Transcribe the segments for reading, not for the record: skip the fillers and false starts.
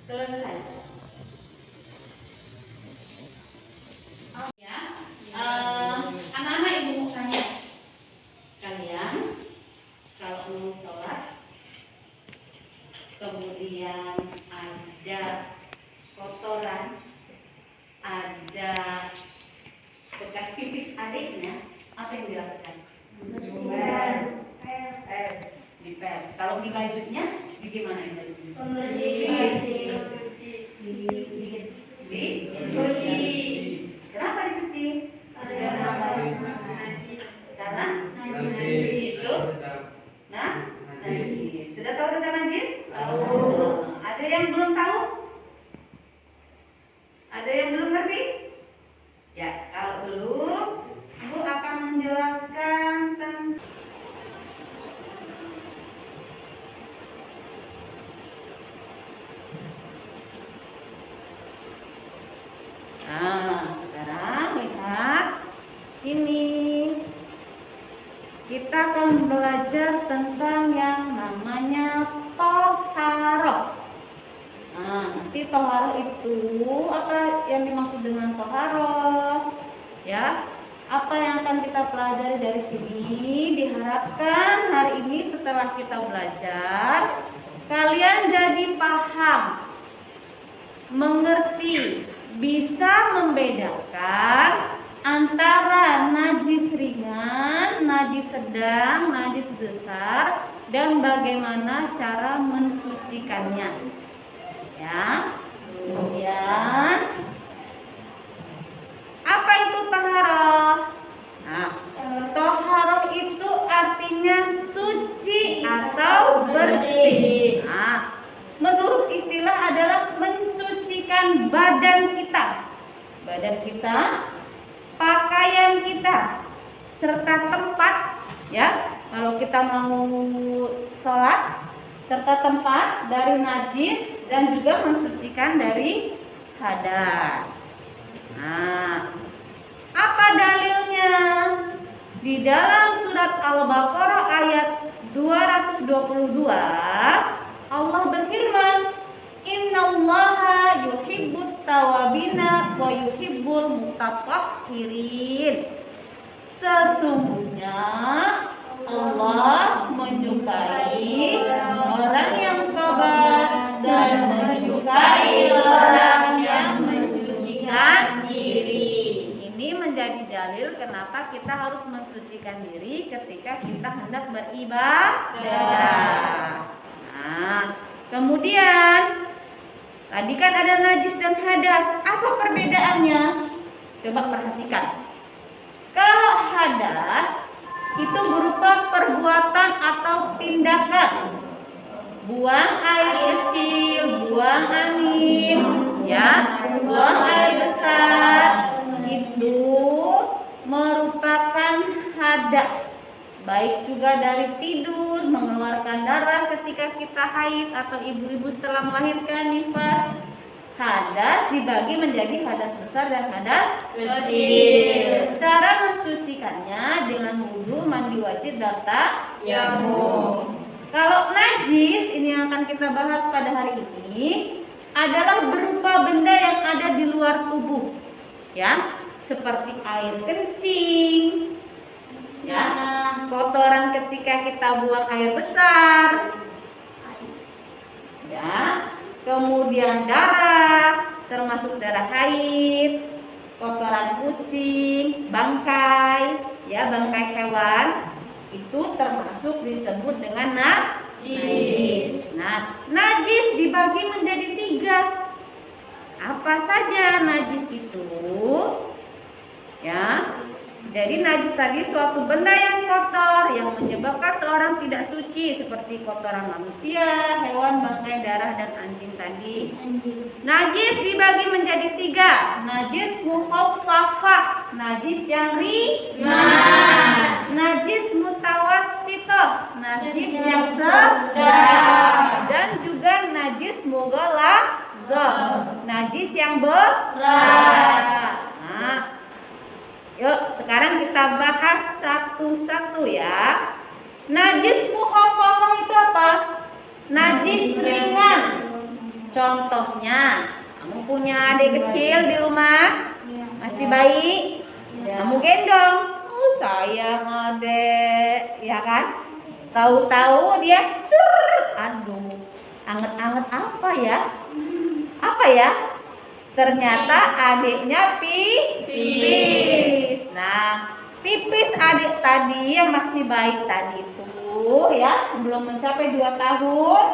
Selesai. Ya, anak-anak ibu mau tanya, kalian kalau mau sholat, kemudian ada kotoran, ada bekas pipis adiknya, apa yang dilakukan? Dipel. Kalau di bajunya, di gimana ya bajunya? Dicuci. Kenapa dicuci? Karena itu, najis. Sudah tahu tentang najis? Tahu. Ada yang belum tahu? Ada yang belum ngerti? Ya, kalau belum, Ibu akan menjelaskan tentang sekarang lihat sini. Kita akan belajar tentang yang namanya toharoh. Nanti toharoh itu apa yang dimaksud dengan toharoh? Ya, apa yang akan kita pelajari dari sini? Diharapkan hari ini setelah kita belajar, kalian jadi paham, mengerti, bisa membedakan antara najis ringan, najis sedang, najis besar, dan bagaimana cara mensucikannya. Ya. Kemudian apa itu taharah? Taharah itu artinya suci atau bersih. Menurut istilah adalah mensucikan badan kita, pakaian kita, serta tempat. Ya, kalau kita mau sholat, serta tempat dari najis dan juga mensucikan dari hadas. Apa dalilnya? Di dalam surat Al-Baqarah ayat 222, Allah berfirman, Innallaha yuhibbut tawabina wa yuhibbul mutatahhirin. Sesungguhnya Allah menyukai orang yang tobat dan menyukai orang yang mensucikan diri. Ini menjadi dalil kenapa kita harus mensucikan diri ketika kita hendak beribadah. Kemudian tadi kan ada najis dan hadas. Apa perbedaannya? Coba perhatikan. Kalau hadas itu berupa perbuatan atau tindakan, buang air kecil, buang angin, ya, buang air besar, itu merupakan hadas. Baik juga dari tidur, mengeluarkan darah ketika kita haid atau ibu-ibu setelah melahirkan nifas. Hadas dibagi menjadi hadas besar dan hadas kecil. Cara mensucikannya dengan wudu, mandi wajib, dan tayammum. Kalau najis, ini yang akan kita bahas pada hari ini, adalah berupa benda yang ada di luar tubuh, ya, seperti air kencing, ya, kotoran ketika kita buang air besar, ya, kemudian darah, termasuk darah haid, kotoran kucing, bangkai, ya, bangkai hewan, itu termasuk disebut dengan najis. Najis dibagi menjadi 3. Apa saja najis itu? Ya. Jadi najis tadi suatu benda yang kotor yang menyebabkan seorang tidak suci, seperti kotoran manusia, hewan, bangkai, darah, dan anjing tadi. Najis dibagi menjadi 3. Najis mukhaffafah, najis yang ringan. Najis mutawassithah, najis yang sedang. Dan juga najis mughaladzah, najis yang berat. Yuk, sekarang kita bahas satu-satu ya. Najis mukhaffafah itu apa? Najis ringan. Contohnya, kamu punya adik kecil di rumah, masih bayi, kamu gendong. Sayang adek, ya kan? Tahu-tahu dia, aduh, anget-anget apa ya? Apa ya? Ternyata adiknya pipis. Nah, pipis adik tadi yang masih bayi tadi itu ya, belum mencapai 2 tahun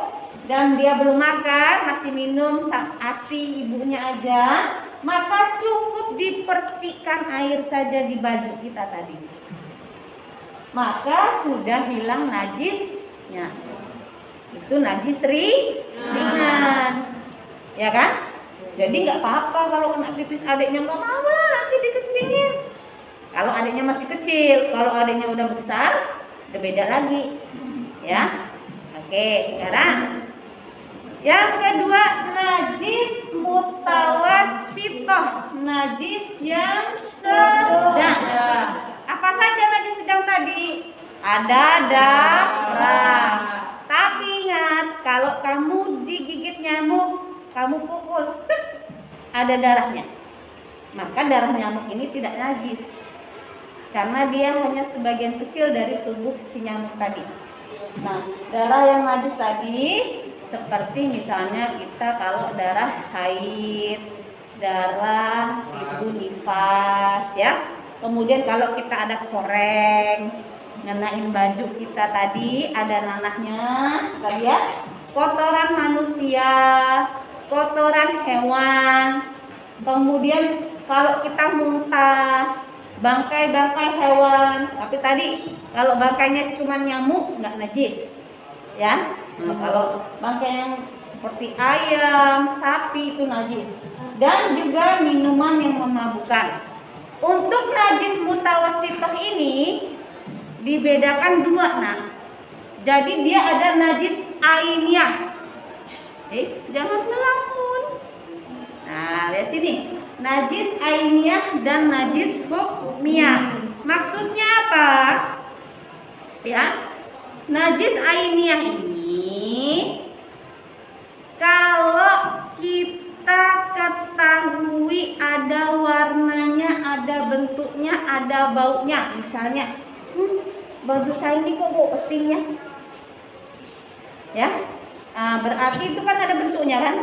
dan dia belum makan, masih minum ASI ibunya aja, maka cukup dipercikkan air saja di baju kita tadi, maka sudah hilang najisnya. Itu najis ringan, ya kan? Jadi nggak apa-apa kalau kena pipis adiknya, nggak mau lah nanti dikecilin. Kalau adiknya masih kecil, kalau adiknya udah besar, udah beda lagi, ya. Oke, sekarang yang kedua, najis mutawasitoh, najis yang sedang. Apa saja najis sedang tadi? Ada darah. Tapi ingat, kalau kamu digigit nyamuk, kamu pukul, ada darahnya, maka darah nyamuk ini tidak najis, karena dia hanya sebagian kecil dari tubuh si nyamuk tadi. Nah, darah yang najis tadi seperti misalnya kita kalau darah haid, darah ibu nifas, ya. Kemudian kalau kita ada koreng, ngenain baju kita tadi ada nanahnya, kita lihat, kotoran manusia, kotoran hewan, kemudian kalau kita muntah, bangkai-bangkai hewan, tapi tadi kalau bangkainya cuma nyamuk nggak najis, ya. Nah, kalau bangkai yang seperti ayam, sapi itu najis, dan juga minuman yang memabukkan. Untuk najis mutawasitoh ini dibedakan 2, nak. Jadi dia ada najis ainiyah. Jangan melamun. Nah, lihat sini. Najis ainiyah dan najis hukmiyah. Maksudnya apa? Ya. Najis ainiyah ini kalau kita ketahui ada warnanya, ada bentuknya, ada baunya. Misalnya, baju saya ini kok bau pesingnya? Ya. Nah, berarti itu kan ada bentuknya kan,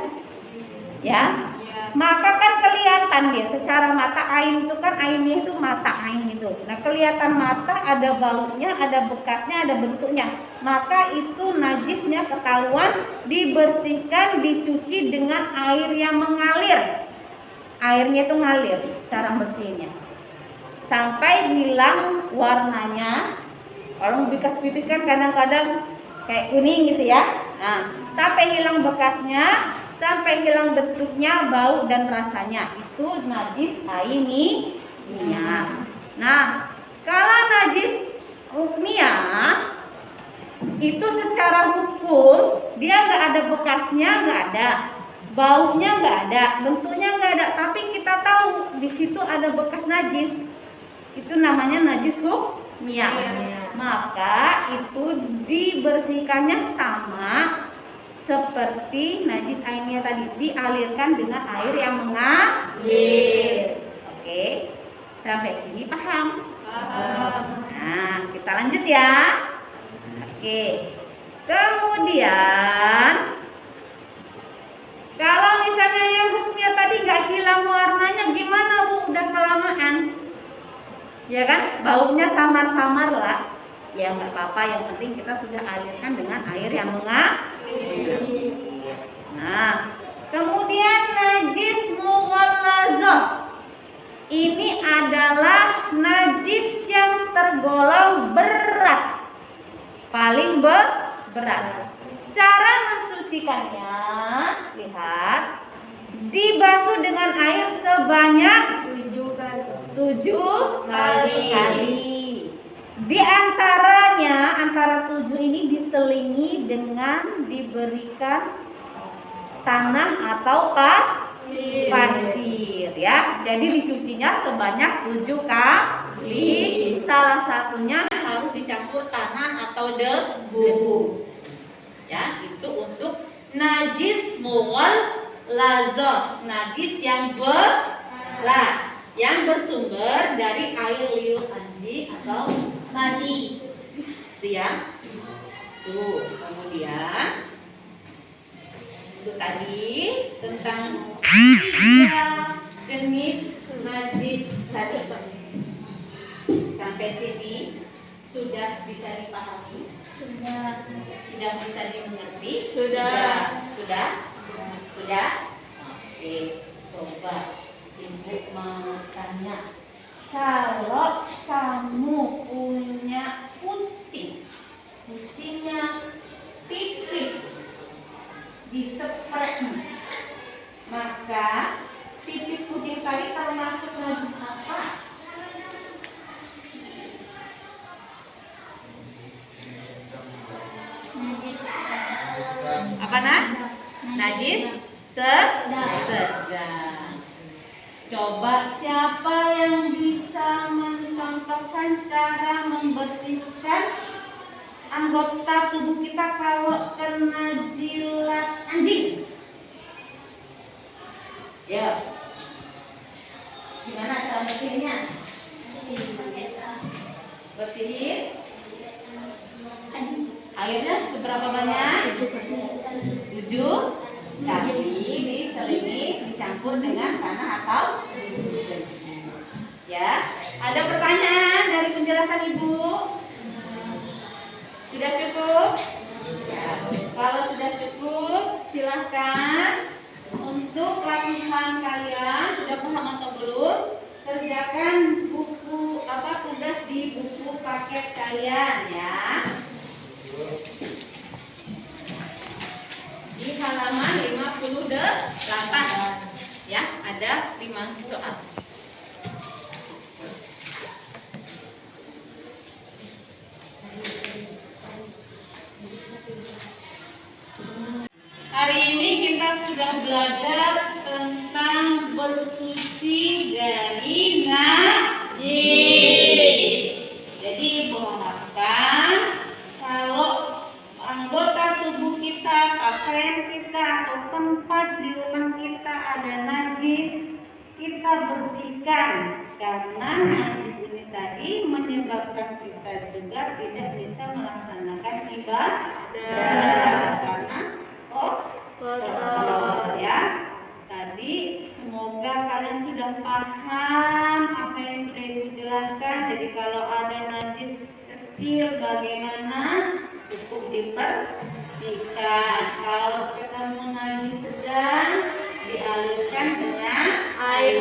ya. Maka kan kelihatan dia secara mata, ain itu kan ainnya itu mata ain itu. Nah, kelihatan mata, ada baunya, ada bekasnya, ada bentuknya. Maka itu najisnya ketahuan, dibersihkan, dicuci dengan air yang mengalir. Airnya itu ngalir, cara bersihnya sampai hilang warnanya. Kalau bekas pipis kan kadang-kadang kayak kuning gitu ya. Nah, sampai hilang bekasnya, sampai hilang bentuknya, bau dan rasanya, itu najis ainiyah. Nah, kalau najis hukmiyah itu secara hukum dia nggak ada bekasnya, nggak ada baunya, nggak ada bentuknya, nggak ada, tapi kita tahu di situ ada bekas najis, itu namanya najis hukmiyah. Maka itu dibersihkannya sama seperti najis ainiyah tadi, dialirkan dengan air yang mengalir. Oke, sampai sini paham? Nah, kita lanjut ya. Oke, kemudian kalau misalnya yang hukmiyah tadi nggak hilang warnanya, gimana Bu? Udah kelamaan, ya kan? Baunya samar-samar lah. Ya nggak apa-apa, yang penting kita sudah alirkan dengan air yang mengalir. Nah, kemudian najis mughallazah. Ini adalah najis yang tergolong berat, paling berat. Cara mensucikannya, lihat, dibasuh dengan air sebanyak 7 kali. Di antaranya, antara 7 ini diselingi dengan diberikan tanah atau pasir, ya. Jadi dicucinya sebanyak 7 kali. Salah satunya harus dicampur tanah atau debu. Ya, itu untuk Najis mughallaza, najis yang berat, yang bersumber dari air liur anjing atau mani. Itu ya. Tuh, kemudian itu tadi tentang 3 jenis najis tadi. Sampai sini sudah bisa dipahami? Sudah bisa dimengerti? Sudah. Oke, coba Ibu mau tanya, kalau kamu punya kucingnya pipis di spray, maka pipis kucing tadi termasuk najis apa? Apa nak? Najis sedang. Coba siapa yang bisa mencontohkan cara membersihkan anggota tubuh kita kalau kena jilat anjing? Ya. Gimana cara bersihnya? Bersihin. Airnya seberapa banyak? 7. Tapi diselingi, dicampur dengan tanah atau ya. Ada pertanyaan dari penjelasan Ibu? Sudah cukup? Ya. Kalau sudah cukup, silahkan untuk latihan kalian sudah paham atau belum? Kerjakan buku tugas di buku paket kalian ya. Di halaman 58 ya, ada 5 soal. Hari ini kita sudah belajar tentang bersuci dari najis. Jadi Ibu harapkan kalau anggota tubuh kita, pakaian kita, atau tempat di rumah kita ada najis, kita bersihkan, karena najis ini tadi menyebabkan kita juga tidak bisa melaksanakan ibadah karena kotor ya. Tadi semoga kalian sudah paham apa yang sudah Ibu jelaskan. Jadi kalau ada najis kecil bagaimana, cukup dibersihkan. Kalau ketemu najis sedang, dialirkan dengan air